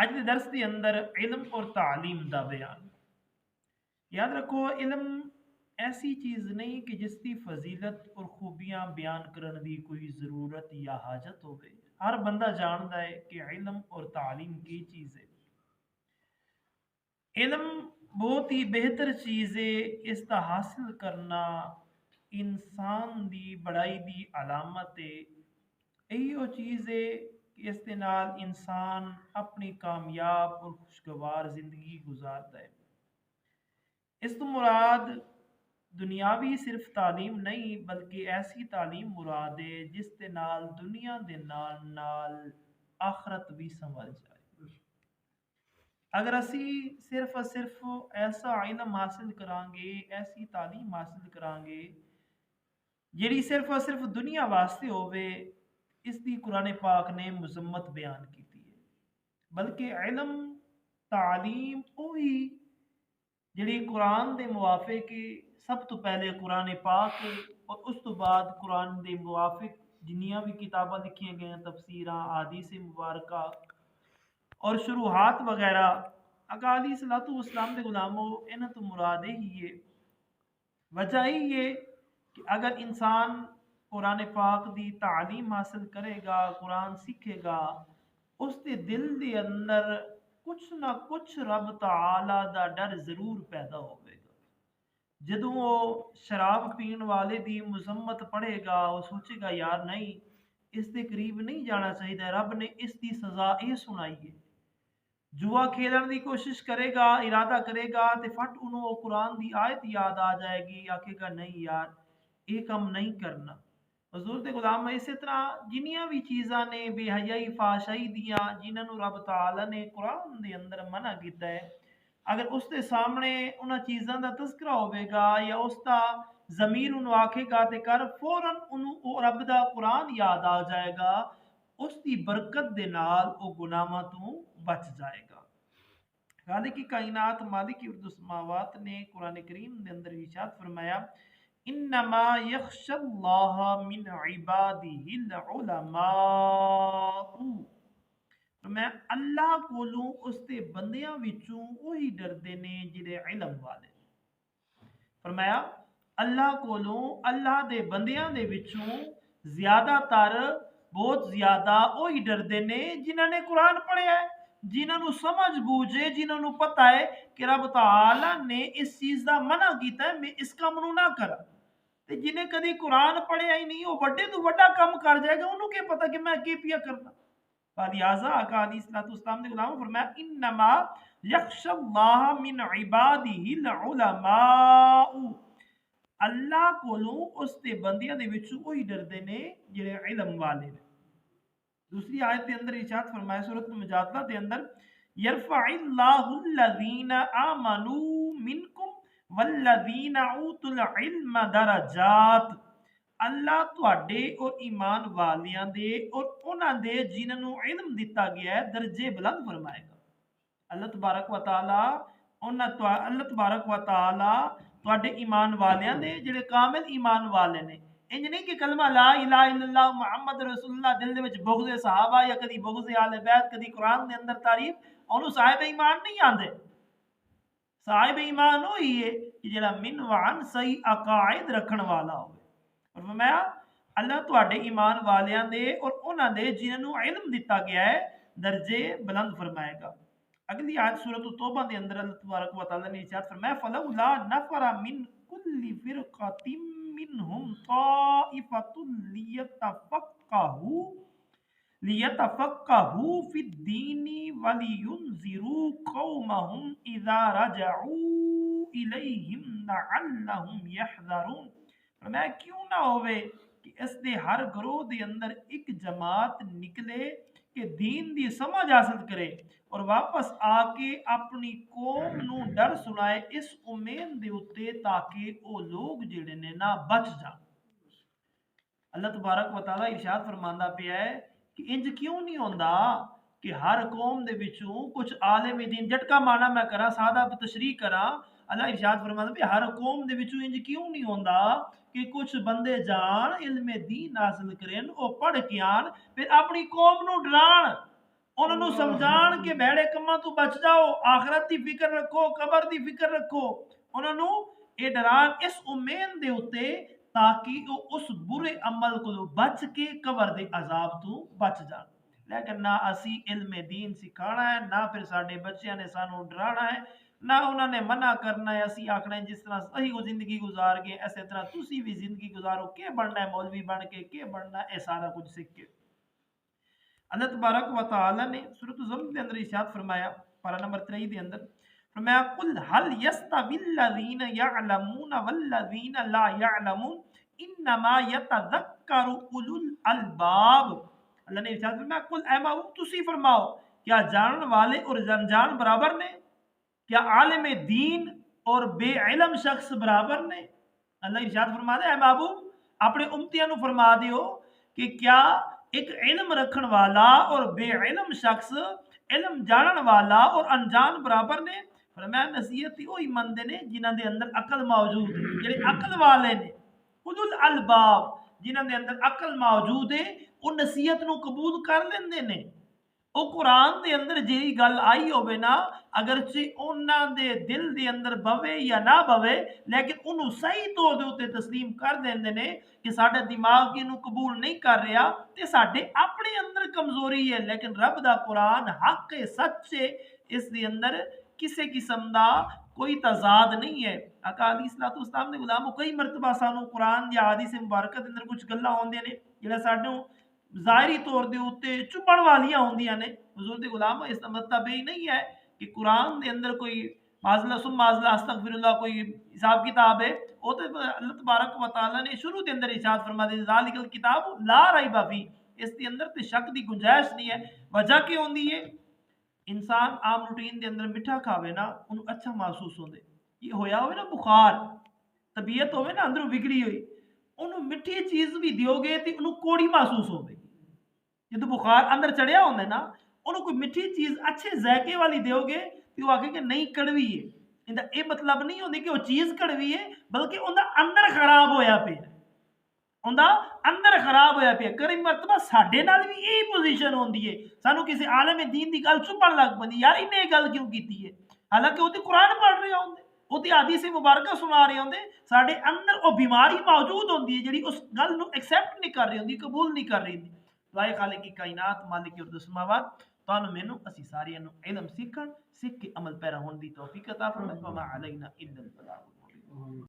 اج کے درس کے اندر علم اور تعلیم دا بیان۔ یاد رکھو علم ایسی چیز نہیں کہ جس کی فضیلت اور خوبیاں بیان کرنے دی کوئی ضرورت یا حاجت ہوئے۔ ہر بندہ جانتا ہے کہ علم اور تعلیم کی چیز ہے۔ علم بہت ہی بہتر چیز ہے، اس کا حاصل کرنا انسان دی بڑائی دی علامت ہے۔ یہی وہ چیز ہے کہ اس کے نال انسان اپنی کامیاب اور خوشگوار زندگی گزارتا ہے۔ اس تو مراد دنیاوی صرف تعلیم نہیں بلکہ ایسی تعلیم مراد ہے جس کے نال دنیا دے نال نال آخرت بھی سنبھل جائے۔ اگر اسی صرف اور صرف ایسا علم حاصل کران گے، ایسی تعلیم حاصل کران گے جیڑی صرف اور صرف دنیا واسطے ہوئے، اس دی قرآن پاک نے مذمت بیان کی ہے۔ بلکہ علم تعلیم وہی جڑی قرآن دے موافق ہے، سب تو پہلے قرآن پاک ہے اور اس تو بعد قرآن دے موافق جنیاں بھی کتاباں لکھیاں گئے ہیں، تفسیراں، احادیث مبارکہ اور شروحات وغیرہ، اکالی صلاۃ والسلام دے غلاموں انہاں تو مراد ہی ہے۔ وجہ ہی ہے کہ اگر انسان قرآن پاک دی تعلیم حاصل کرے گا، قرآن سیکھے گا، اس دے دل دے اندر کچھ نہ کچھ رب تعالی دا ڈر ضرور پیدا ہوئے گا۔ جدوں وہ شراب پین والے دی مذمت پڑھے گا، وہ سوچے گا یار نہیں اس دے قریب نہیں جانا چاہیے، رب نے اس دی سزا یہ سنائی ہے۔ جوا کھیلن دی کوشش کرے گا، ارادہ کرے گا تے فٹ انہوں وہ قرآن دی آیت یاد آ جائے گی، آکھے گا نہیں یار یہ کم نہیں کرنا۔ حضور دے غلام اسی طرح جنیاں بھی چیزاں نے بے حیائی فاشائی دیاں جنہاں نو رب تعالی نے قرآن دے اندر منع کیتا ہے، اگر اس دے سامنے انہاں چیزاں دا تذکرہ ہوئے گا یا اس دا ضمیر انہوں آکھے گا تے کر فوراً انہوں او رب دا قرآن یاد آ جائے گا، اس دی برکت دے نال او گناہاں تو بچ جائے گا۔ خالق کی کائنات مالک ارض السماوات نے قرآن کریم دے اندر ارشاد فرمایا انما یخشى اللہ من عباده العلماء، میں اللہ کولوں اس دے بندیاں وچوں وہی ڈردے نے جڑے علم والے۔ فرمایا اللہ کولوں اللہ دے بندیاں دے وچوں زیادہ تر بہت زیادہ وہی ڈردے نے جنہاں نے قرآن پڑھیا ہے، جنہاں نو سمجھ بوجھے، جنہاں نو پتہ ہے کہ رب تعالی نے اس چیز دا منع کیتا ہے میں اس کام نو نہ کرا۔ تے جنہیں کدی قرآن پڑھیا ہی نہیں وہ بڑے تو بڑا کام کر جائے گا، انہوں کیا پتہ کہ میں کی پیا کرنا۔ فلہذا آقا علیہ الصلوۃ والسلام نے غلام فرمایا انما یخشى اللہ من عباده العلماء، اللہ کولوں اس دے بندیاں دے وچوں وہی ڈردے نے جڑے علم والے نے۔ دوسری آیت کے اندر ارشاد فرمایا سورۃ المجادلہ کے اندر یرفع اللہ الذین آمنوا منکم والذین اوتوا العلم درجات، اللہ تواڈے اور ایمان والیاں دے اور انہاں دے جنہاں نو علم دتا گیا ہے درجے بلند فرمائے گا۔ اللہ تبارک و تعالی اللہ تبارک و تعالی تواڈے ایمان والیاں دے جڑے کامل ایمان والے نے، انج نہیں کہ کلمہ لا الہ الا اللہ محمد رسول اللہ دل دے وچ بغض صحابہ یا کدی بغض اہل بیت کدی قرآن دے اندر تعریف، انہوں صاحب ایمان نہیں آندے۔ صاحب ایمان وہی ہے کہ جڑا من وعن صحیح عقائد رکھن والا ہوئے۔ اور فرمایا اللہ تواڈے ایمان والیاں دے اور انہاں دے جنہاں نو علم دتا گیا ہے درجے بلند فرمائے گا۔ اگلی آیت سورۃ التوبہ دے اندر اللہ تبارک و تعالی نے ارشاد فرمایا فلولا نفر من کل فرقۃ منهم طائفۃ لیتفقهوا فی الدین ولینذروا قومهم اذا رجعوا الیہم لعلهم یحذرون۔ فرمایا کیوں نہ ہوئے کہ اس دے ہر گروہ دے اندر ایک جماعت نکلے کہ دین دی سمجھ حاصل کرے اور واپس آ کے اپنی قوم نو ڈر سنائے اس امید دے اتے تاکہ او لوگ جڑے نے نہ بچ جان۔ اللہ تبارک و تعالی ارشاد فرماندا پیا ہے کہ انج کیوں نہیں ہوندا کہ ہر قوم دے وچوں کچھ عالم دین، جٹکا معنی میں کراں سادہ تشریح کراں، اللہ ارشاد فرماندا پیا ہر قوم دے وچوں انج کیوں نہیں ہوندا کہ کچھ بندے جان علم دین حاصل کرن او پڑھ کے آن پھر اپنی قوم نو ڈران انہوں نے سمجھان کے بھڑے کماں تو بچ جاؤ، آخرت دی فکر رکھو، قبر دی فکر رکھو، انہوں نے یہ ڈران اس امید دے ہوتے تاکہ وہ اس برے عمل کو بچ کے قبر دے عذاب تو بچ جان۔ لیکن نہ اسی علم دین سکھانا ہے، نہ پھر ساڈے بچیاں نے سانو ڈرانا ہے، نہ انہوں نے منع کرنا ہے، اسی آکھنا ہے جس طرح صحیح وہ زندگی گزار گئے اسی طرح تسی بھی زندگی گزارو، کہ بننا ہے مولوی بن کے، کہ بننا ہے سارا کچھ سیکھ کے۔ اللہ تبارک و تعالی نے سورۃ الزمر کے اندر ارشاد فرمایا، پارہ نمبر 23 دے اندر فرمایا قل هل يستوي الذين يعلمون والذين لا يعلمون انما يتذكر اولو الالباب۔ اللہ نے ارشاد فرمایا قل اے محبوب تسی فرماؤ کیا جانن والے اور انجان برابر نے؟ کیا عالم دین اور بے علم شخص برابر نے؟ اللہ ارشاد فرما دے اے محبوب اپنے امتیاں نو فرما دیو کہ کیا ایک علم رکھن والا اور بے علم شخص علم جانن والا اور انجان برابر نے؟ فرمایا نصیحت وہی مندے نے جنہاں دے اندر عقل موجود ہے، جڑے عقل والے نے، اولو الالباب جنہاں دے اندر عقل موجود ہے وہ نصیحت نو قبول کر لیندے نے۔ او قرآن دے اندر جیڑی گل آئی ہوئے نا اگرچہ انہاں دے دل دے اندر بوے یا نہ بوے لیکن انہوں صحیح طور دے اوتے تسلیم کر دیندے نے کہ ساڈا دماغ انہوں قبول نہیں کر رہا تے ساڈے اپنے اندر کمزوری ہے، لیکن رب دا قرآن حق سچ ہے، اس دے اندر کسے قسم دا کوئی تضاد نہیں ہے۔ آقا علیہ الصلوۃ والسلام نے غلاموں کئی مرتبہ سانو قرآن یا حدیث مبارکہ دے اندر کچھ گلاں ہوندیاں نے جڑا ساڈوں ظاہری طور دے اوتے چبھن والیاں ہوندیاں نے، حضور دے غلام اس کا مطلب یہ نہیں ہے کہ قرآن دے اندر کوئی معذلہ ثم معذلہ استغفر اللہ کوئی حساب کتاب ہے، وہ تو اللہ تبارک و تعالیٰ نے شروع دے اندر ارشاد فرما دے ذالک الکتاب لا ریب فیہ، اس دے اندر تے شک دی گنجائش نہیں ہے۔ وجہ کی ہوندی ہے انسان عام روٹین دے اندر میٹھا کھاوے نا انہوں اچھا محسوس ہوندے، یہ ہویا ہوئے نا بخار طبیعت ہوئے نا اندروں بگڑی ہوئی انہوں میٹھی چیز بھی دیو گے تے انہوں کوڑی محسوس ہوگی، جدو بخار اندر چڑھیا ہوندے نا انہوں کوئی میٹھی چیز اچھے ذائقے والی دیو گے تو وہ آگے کہ نہیں کڑوی ہے، انہاں اے مطلب نہیں ہوندی کہ وہ چیز کڑوی ہے بلکہ انہاں اندر خراب ہویا پہ انہاں اندر خراب ہویا پہ۔ کئی مرتبہ ساڈے نال بھی یہی پوزیشن ہوندی ہے، سانو کسی عالم دین دی گل چبھن لگ پندی یار انہیں گل کیوں کیتی ہے، حالانکہ وہ تے قرآن پڑھ رہے ہوندے وہ تے حدیث مبارکہ سنا رہے ہوندے، ساڈے اندر وہ بیماری موجود ہوندی ہے جڑی اس گل نو ایکسیپٹ نہیں کر رہی ہوندی، قبول نہیں کر رہی ہوندی۔ دعائے خالق کی کائنات مالک ارض السماوات تانوں مینوں اسی سارے نو علم سیکھن سیکھ کے عمل پیرا ہون دی توفیق عطا فرمائے۔ وما علینا الا البلاغ المبین۔